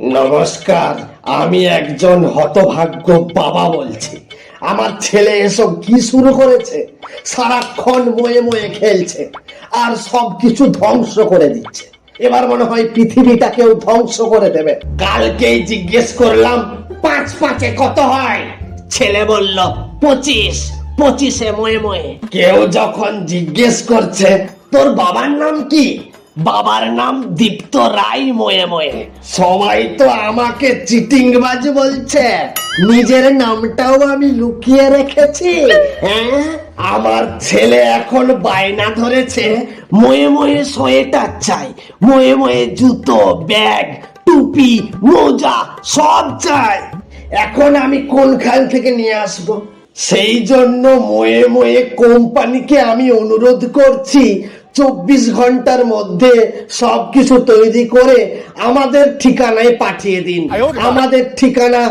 নমস্কার, আমি একজন হতভাগ্য বাবা বলছি। আমার ছেলে এসব কি শুরু করেছে? সারাক্ষণ ময়ে ময়ে খেলছে আর সবকিছু ধ্বংস করে দিচ্ছে। এবার মনে হয় পৃথিবীটাকেও ধ্বংস করে দেবে। কালকেই জিজ্ঞেস করলাম 5 × 5 কত হয়? ছেলে বলল 25। 25-এ ময়ে ময়ে। কেউ যখন জিজ্ঞেস করছে তোর বাবার নাম কি, বাবার নাম দীপ্ত রায় ময়ে ময়ে। সবাই তো আমাকে চিটিংবাজ বলছে, নিজের নামটাও আমি লুকিয়ে রেখেছি। হ্যাঁ, আমার ছেলে এখন বায়না ধরেছে ময়ে ময়ে সোয়েটার চাই, ময়ে ময়ে জুতো, ব্যাগ, টুপি, মোজা সব চাই। এখন আমি কোনখান থেকে নিয়ে আসবো? সেই জন্য ময়ে ময়ে কোম্পানিকে আমি অনুরোধ করছি 24 ঘন্টার মধ্যে সবকিছু তৈরি করে আমাদের ঠিকানায় পাঠিয়ে দিন। আমাদের ঠিকানা